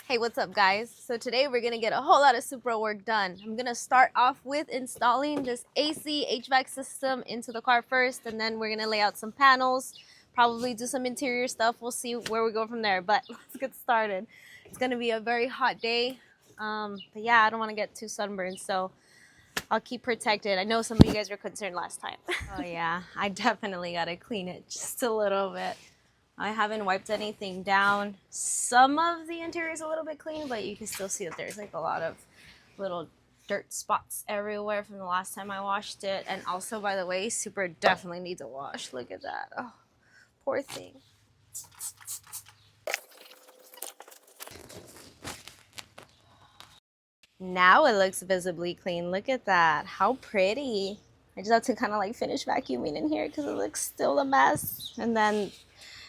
Hey, what's up guys? So today we're gonna get a whole lot of Supra work done. I'm gonna start off with installing this AC HVAC system into the car first, and then we're gonna lay out some panels, probably do some interior stuff. We'll see where we go from there, but let's get started. It's gonna be a very hot day, but yeah, I don't wanna get too sunburned, so I'll keep protected. I know some of you guys were concerned last time. Oh yeah, I definitely gotta clean it just a little bit. I haven't wiped anything down. Some of the interior is a little bit clean, but you can still see that there's like a lot of little dirt spots everywhere from the last time I washed it. And also, by the way, Supra definitely needs a wash. Look at that. Oh, poor thing. Now it looks visibly clean. Look at that. How pretty. I just have to kind of like finish vacuuming in here because it looks still a mess. And then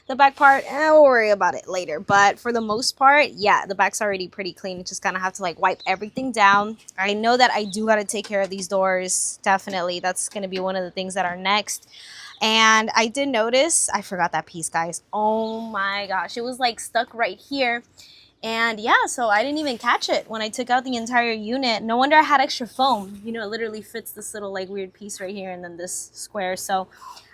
the back part, we'll worry about it later. But for the most part, yeah, the back's already pretty clean. You just kind of have to like wipe everything down. I know that I do got to take care of these doors. Definitely. That's going to be one of the things that are next. And I did notice, I forgot that piece, guys. Oh my gosh. It was like stuck right here. And yeah, so I didn't even catch it when I took out the entire unit. No wonder I had extra foam. You know, it literally fits this little like weird piece right here and then this square. So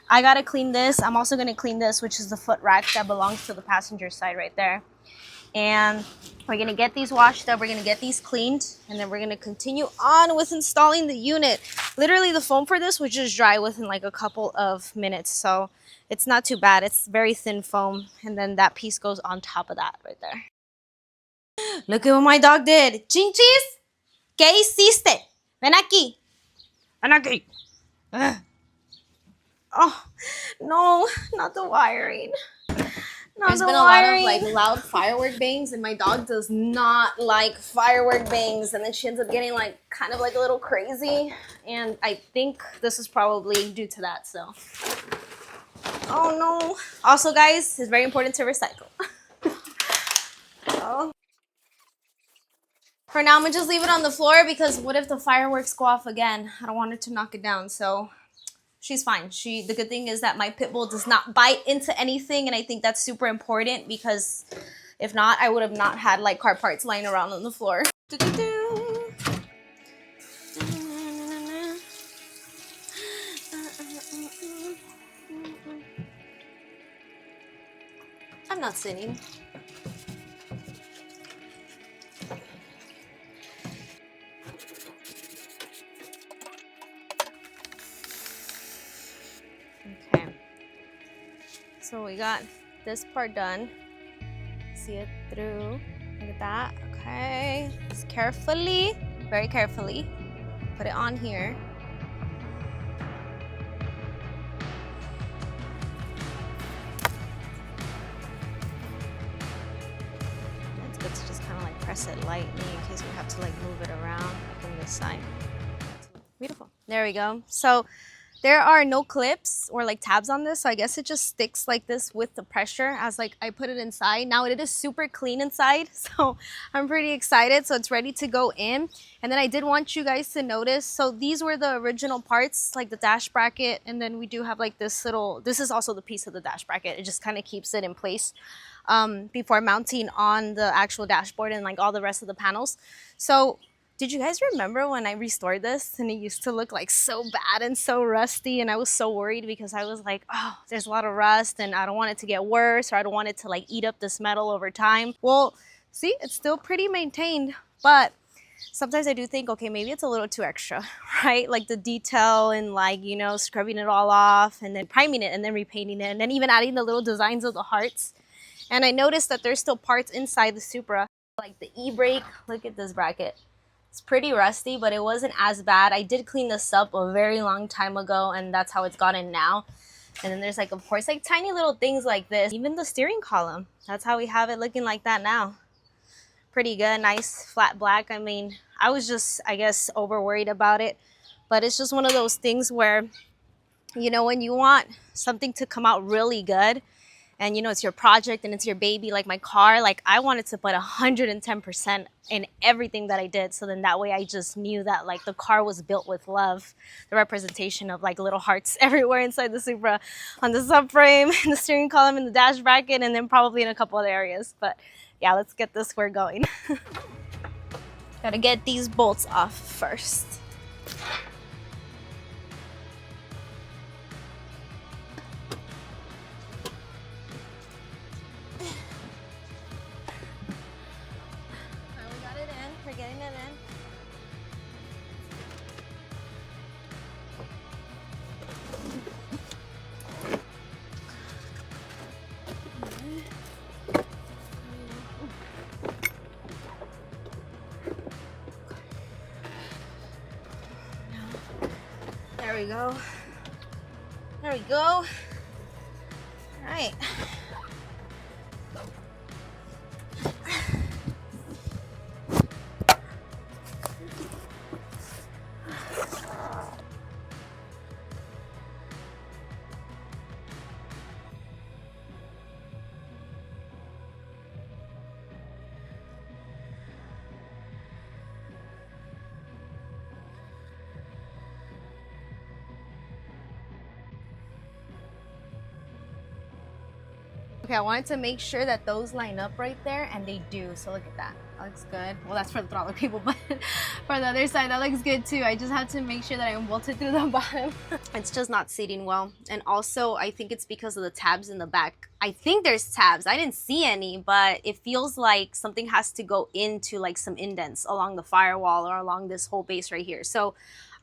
I gotta clean this. I'm also gonna clean this, which is the foot rack that belongs to the passenger side right there. And we're gonna get these washed up. We're gonna get these cleaned, and then we're gonna continue on with installing the unit. Literally, the foam for this was just dry within like a couple of minutes, so it's not too bad. It's very thin foam, and then that piece goes on top of that right there. Look at what my dog did. Chinchis, ¿qué hiciste? Ven aquí. Ven aquí. Ugh. Oh, no, not the wiring. There's been a lot of like loud firework bangs, and my dog does not like firework bangs, and then she ends up getting like kind of like a little crazy, and I think this is probably due to that. So oh no. Also guys, it's very important to recycle. Oh. For now, I'm gonna just leave it on the floor because what if the fireworks go off again? I don't want her to knock it down, so she's fine. The good thing is that my pit bull does not bite into anything, and I think that's super important because if not, I would have not had like car parts lying around on the floor. I'm not sitting. Okay, so we got this part done. See it through. Look at that. Okay, just carefully, very carefully, put it on here. It's good to just kind of like press it lightly in case we have to like move it around like on this side. Beautiful. There we go. So there are no clips or like tabs on this, so I guess it just sticks like this with the pressure as like I put it inside. Now it is super clean inside, so I'm pretty excited. So it's ready to go in. And then I did want you guys to notice, so these were the original parts, like the dash bracket, and then we do have like this little, this is also the piece of the dash bracket. It just kind of keeps it in place before mounting on the actual dashboard and like all the rest of the panels. So did you guys remember when I restored this and it used to look like so bad and so rusty, and I was so worried because I was like, oh, there's a lot of rust and I don't want it to get worse, or I don't want it to like eat up this metal over time. Well, see, it's still pretty maintained, but sometimes I do think, okay, maybe it's a little too extra, right? Like the detail and like, you know, scrubbing it all off and then priming it and then repainting it and then even adding the little designs of the hearts. And I noticed that there's still parts inside the Supra, like the e-brake. Look at this bracket. It's pretty rusty, but it wasn't as bad. I did clean this up a very long time ago, and that's how it's gotten now. And then there's like, of course, like tiny little things like this. Even the steering column, that's how we have it looking like that now. Pretty good, nice flat black. I mean, I was just, I guess, over worried about it, but it's just one of those things where, you know, when you want something to come out really good, and you know it's your project and it's your baby, like my car, like I wanted to put 110% in everything that I did, so then that way I just knew that like the car was built with love. The representation of like little hearts everywhere inside the Supra, on the subframe, in the steering column, in the dash bracket, and then probably in a couple other areas. But yeah, let's get this square going. Gotta get these bolts off first. We got it in. We're getting it in. There we go. There we go. All right. Okay, I wanted to make sure that those line up right there, and they do. So look at that. That looks good. Well, that's for the throttler cable, but for the other side, that looks good too. I just have to make sure that I bolted through the bottom. It's just not seating well. And also, I think it's because of the tabs in the back. I think there's tabs. I didn't see any, but it feels like something has to go into like some indents along the firewall or along this whole base right here. So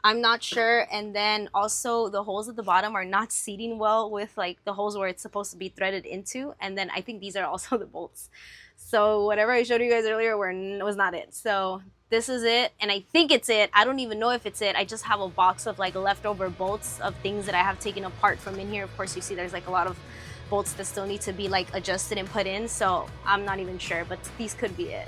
I'm not sure. And then also the holes at the bottom are not seating well with like the holes where it's supposed to be threaded into. And then I think these are also the bolts. So whatever I showed you guys earlier was not it. So this is it. And I think it's it. I don't even know if it's it. I just have a box of like leftover bolts of things that I have taken apart from in here. Of course, you see there's like a lot of bolts that still need to be like adjusted and put in. So I'm not even sure, but these could be it.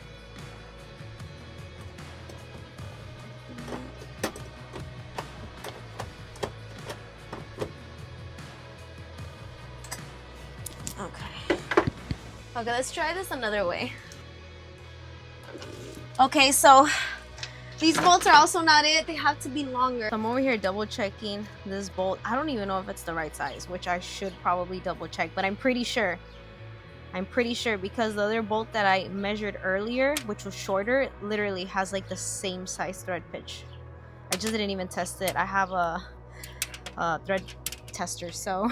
Okay, let's try this another way. Okay, so these bolts are also not it. They have to be longer. I'm over here double checking this bolt. I don't even know if it's the right size, which I should probably double check, but I'm pretty sure. I'm pretty sure because the other bolt that I measured earlier, which was shorter, literally has like the same size thread pitch. I just didn't even test it. I have a thread tester, so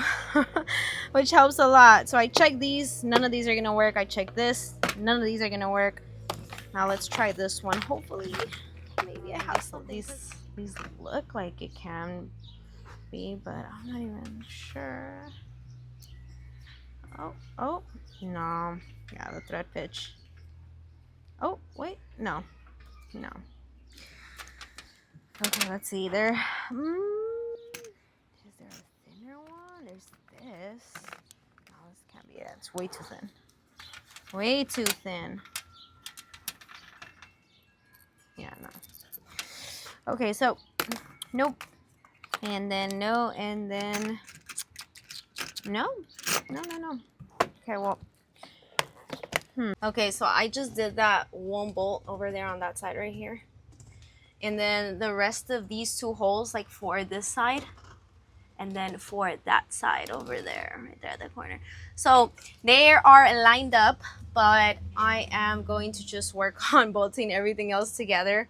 which helps a lot. So I checked these, none of these are gonna work. I checked this, none of these are gonna work. Now let's try this one. Hopefully maybe I have some. These look like it can be, but I'm not even sure. Oh no, yeah, the thread pitch. Oh wait, no. Okay, let's see there. There's this. No, this can't be it. It's way too thin. Way too thin. Yeah, no. Okay, so nope. And then no, and then no. Okay, well. Okay, so I just did that one bolt over there on that side right here. And then the rest of these two holes, like for this side, and then for that side over there, right there at the corner. So they are lined up, but I am going to just work on bolting everything else together.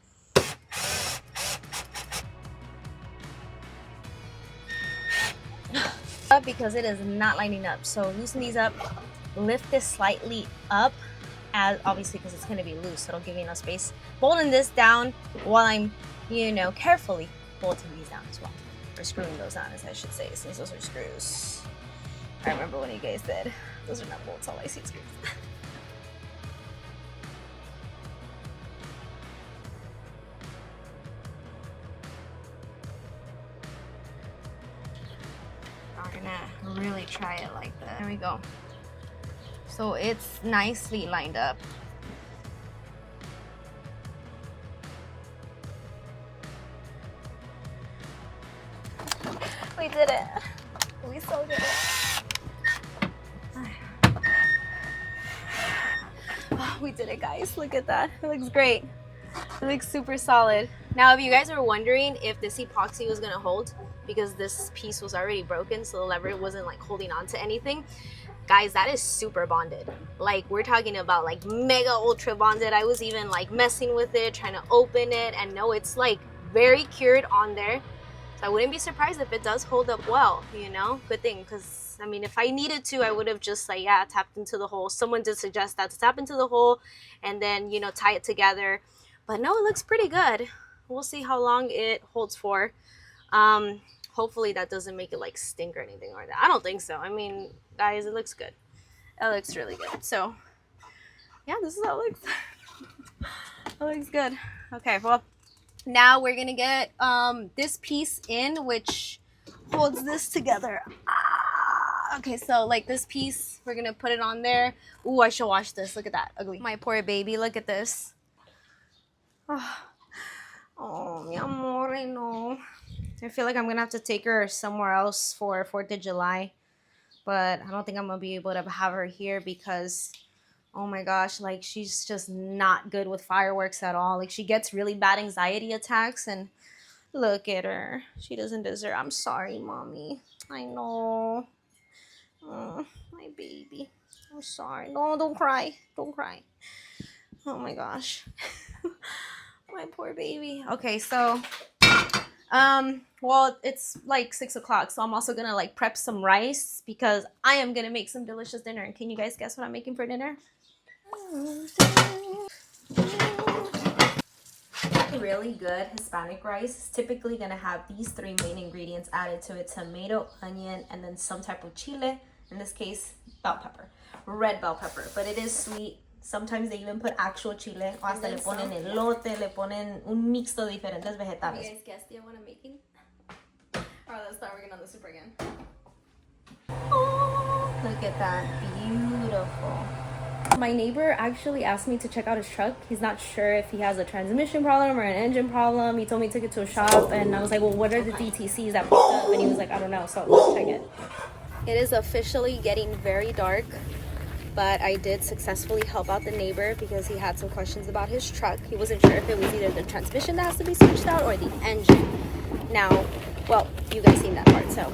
Because it is not lining up. So loosen these up, lift this slightly up, as obviously because it's going to be loose, so it'll give you enough space. Bolting this down while I'm, carefully bolting these down as well. Or screwing those on, as I should say, since those are screws. I remember when you guys said those are not bolts, all I see is screws. I'm gonna really try it like that. There we go. So it's nicely lined up. We did it. We so did it. Oh, we did it, guys. Look at that. It looks great. It looks super solid. Now, if you guys were wondering if this epoxy was gonna hold, because this piece was already broken, so the lever wasn't like holding on to anything, Guys, that is super bonded. Like, we're talking about like mega ultra bonded. I was even like messing with it, trying to open it, and no, it's like very cured on there. So I wouldn't be surprised if it does hold up well, you know? Good thing, because I mean, if I needed to, I would have just like, yeah, tapped into the hole. Someone did suggest that, to tap into the hole and then, you know, tie it together. But no, it looks pretty good. We'll see how long it holds for. Hopefully that doesn't make it like stink or anything like that. I don't think so. I mean, guys, it looks good. It looks really good. So yeah, this is how it looks. It looks good. Okay, well, now we're gonna get this piece in, which holds this together. Okay, so like this piece, we're gonna put it on there. Ooh, I should wash this. Look at that, ugly. My poor baby, look at this. Oh, mi amor, no. I feel like I'm gonna have to take her somewhere else for 4th of July. But I don't think I'm gonna be able to have her here because, oh my gosh, like she's just not good with fireworks at all. Like she gets really bad anxiety attacks, and look at her. She doesn't deserve. I'm sorry, mommy. I know. Oh, my baby. I'm sorry. No, don't cry. Don't cry. Oh my gosh. My poor baby. Okay, so well, it's like 6 o'clock, so I'm also gonna like prep some rice because I am gonna make some delicious dinner. Can you guys guess what I'm making for dinner? Really good Hispanic rice is typically gonna have these 3 main ingredients added to it: tomato, onion, and then some type of chile. In this case, bell pepper, red bell pepper, but it is sweet. Sometimes they even put actual chile, o hasta le ponen elote, le ponen un mixto de diferentes vegetales. You guys guessed what I'm making? Alright, let's start working on the Supra again. Oh, look at that, beautiful. My neighbor actually asked me to check out his truck. He's not sure if he has a transmission problem or an engine problem. He told me to take it to a shop, and I was like, well, what are the DTCs that popped up? And he was like, I don't know, so let's check it. It is officially getting very dark, but I did successfully help out the neighbor because he had some questions about his truck. He wasn't sure if it was either the transmission that has to be switched out or the engine. Now, well, you guys seen that part, so,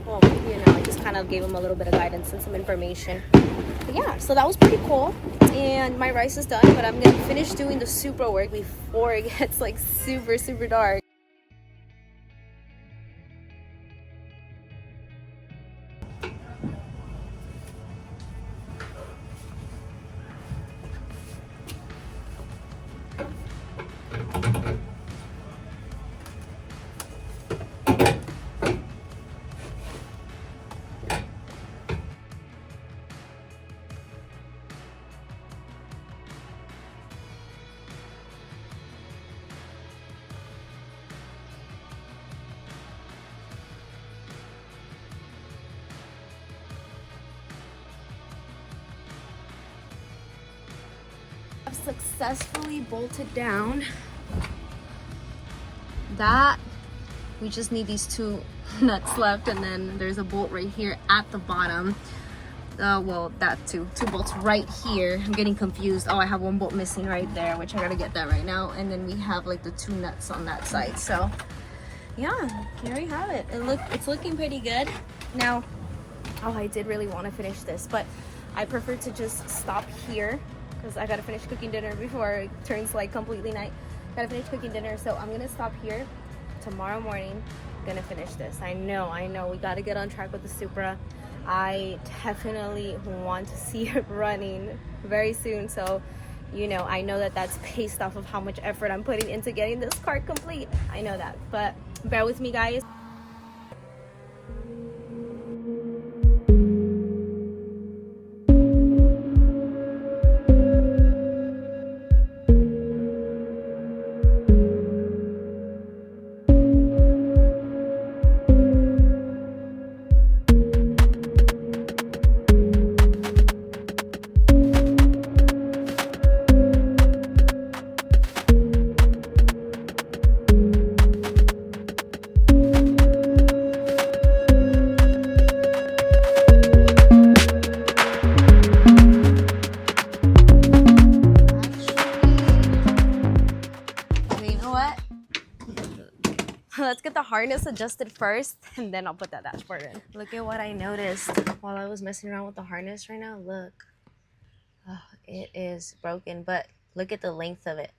well, you know, I just kind of gave him a little bit of guidance and some information. But yeah, so that was pretty cool. And my rice is done, but I'm gonna finish doing the Supra work before it gets like super, super dark. I've successfully bolted down that. We just need these 2 nuts left, and then there's a bolt right here at the bottom. Well, that two bolts right here. I'm getting confused. Oh, I have 1 bolt missing right there, which I gotta get that right now. And then we have like the 2 nuts on that side. So yeah, here we have it. It's looking pretty good. Now, oh, I did really want to finish this, but I prefer to just stop here because I gotta finish cooking dinner before it turns like completely night. Gotta finish cooking dinner, so I'm gonna stop here. Tomorrow morning, gonna finish this. I know, we gotta get on track with the Supra. I definitely want to see it running very soon, so you know, I know that that's based off of how much effort I'm putting into getting this car complete. I know that, but bear with me, guys. let's get the harness adjusted first, and then I'll put that dashboard in. Look at what I noticed while I was messing around with the harness right now. Look. Oh, it is broken, but look at the length of it.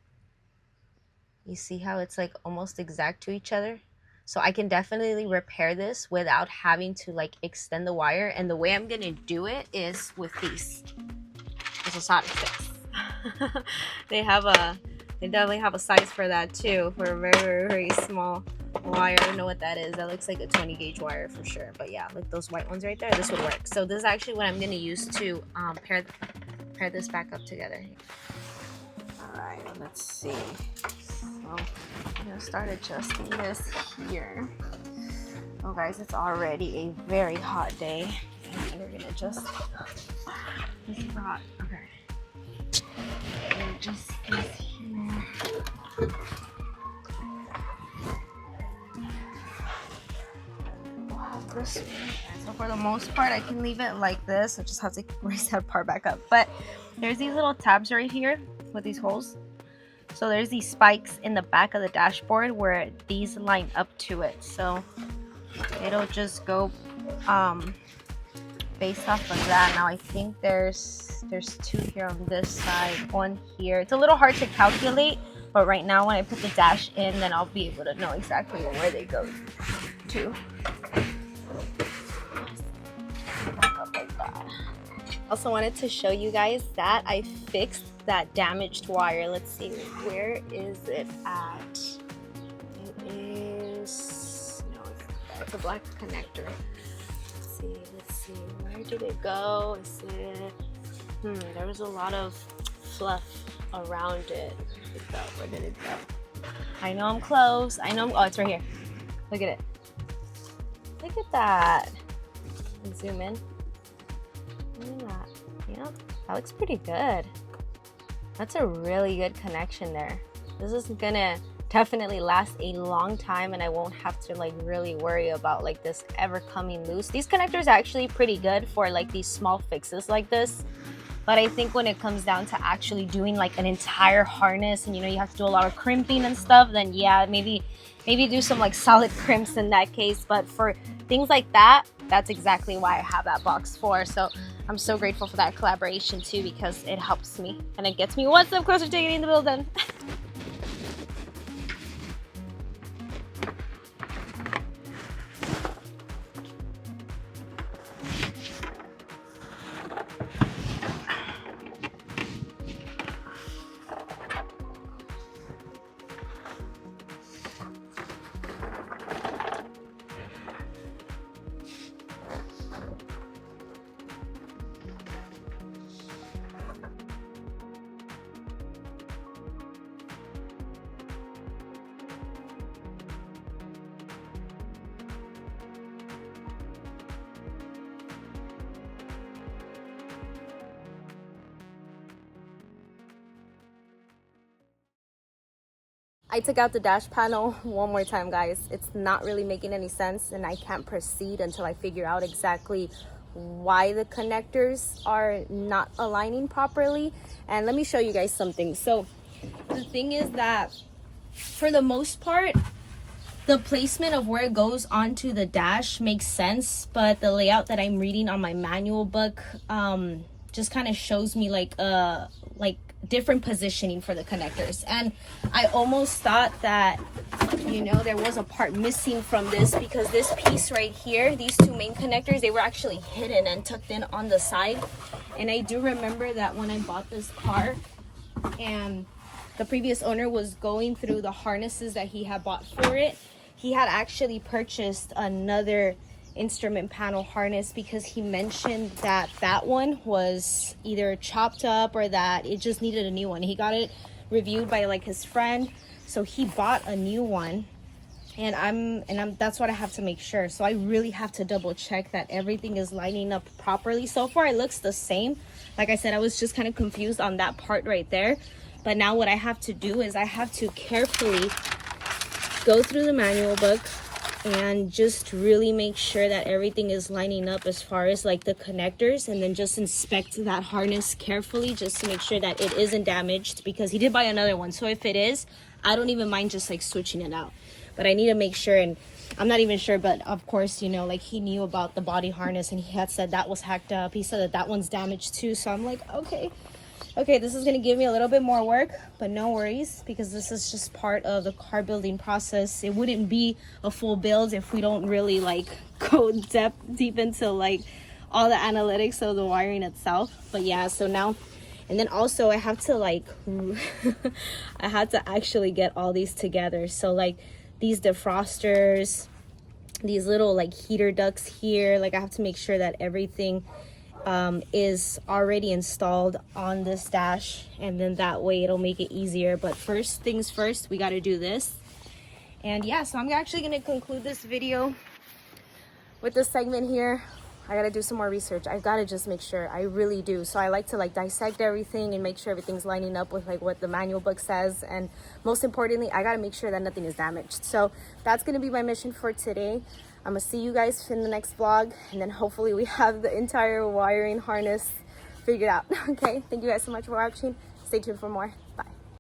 You see how it's like almost exact to each other? So I can definitely repair this without having to like extend the wire. And the way I'm gonna do it is with these. It's a solder fix. They definitely have a size for that too, for a very, very, very small wire. I don't know what that is. That looks like a 20 gauge wire for sure. But yeah, like those white ones right there, this would work. So this is actually what I'm gonna use to pair this back up together. All right, let's see. So I'm gonna start adjusting this here. Oh guys, it's already a very hot day. And we're gonna adjust. It's super hot. Okay. Adjust this here. This way. So for the most part, I can leave it like this. I just have to raise that part back up. But there's these little tabs right here with these holes. So there's these spikes in the back of the dashboard where these line up to it. So it'll just go based off of that. Now I think there's two here on this side, one here. It's a little hard to calculate, but right now when I put the dash in, then I'll be able to know exactly where they go to. Also wanted to show you guys that I fixed that damaged wire. Let's see, where is it at? It is, no, it's a black connector. Let's see, where did it go? Is it, there was a lot of fluff around it. Where did it go? I know I'm close. Oh, it's right here. Look at it. Look at that. Zoom in. Look at that. Yep, that looks pretty good. That's a really good connection there. This is gonna definitely last a long time, and I won't have to like really worry about like this ever coming loose. These connectors are actually pretty good for like these small fixes like this. But I think when it comes down to actually doing like an entire harness, and you know you have to do a lot of crimping and stuff, then yeah, maybe do some like solid crimps in that case. But for things like that, that's exactly why I have that box for. So I'm so grateful for that collaboration too, because it helps me and it gets me one step closer to getting the build done. I took out the dash panel one more time, guys. It's not really making any sense, and I can't proceed until I figure out exactly why the connectors are not aligning properly. And let me show you guys something. So the thing is that for the most part, the placement of where it goes onto the dash makes sense, but the layout that I'm reading on my manual book just kind of shows me like different positioning for the connectors. And I almost thought that, you know, there was a part missing from this, because this piece right here, these two main connectors, they were actually hidden and tucked in on the side. And I do remember that when I bought this car and the previous owner was going through the harnesses that he had bought for it, he had actually purchased another instrument panel harness, because he mentioned that that one was either chopped up or that it just needed a new one. He got it reviewed by like his friend, so he bought a new one, and I'm that's what I have to make sure. So I really have to double check that everything is lining up properly. So far it looks the same. Like I said, I was just kind of confused on that part right there, but now what I have to do is I have to carefully go through the manual book and just really make sure that everything is lining up as far as like the connectors, and then just inspect that harness carefully just to make sure that it isn't damaged, because he did buy another one. So if it is, I don't even mind just like switching it out. but I need to make sure. And I'm not even sure, but of course, you know, like he knew about the body harness and he had said that was hacked up. He said that that one's damaged too. So I'm like, okay, this is gonna give me a little bit more work, but no worries, because this is just part of the car building process. It wouldn't be a full build if we don't really like go deep into like all the analytics of the wiring itself. But yeah, so now, and then also I have to like I had to actually get all these together. So like these defrosters, these little like heater ducts here, like I have to make sure that everything is already installed on this dash, and then that way it'll make it easier. But first things first, we got to do this. And yeah, so I'm actually going to conclude this video with this segment here. I got to do some more research. I've got to just make sure. I really do. So I like to like dissect everything and make sure everything's lining up with like what the manual book says. And most importantly, I got to make sure that nothing is damaged. So that's going to be my mission for today. I'm gonna see you guys in the next vlog, and then hopefully we have the entire wiring harness figured out. Okay, thank you guys so much for watching. Stay tuned for more. Bye.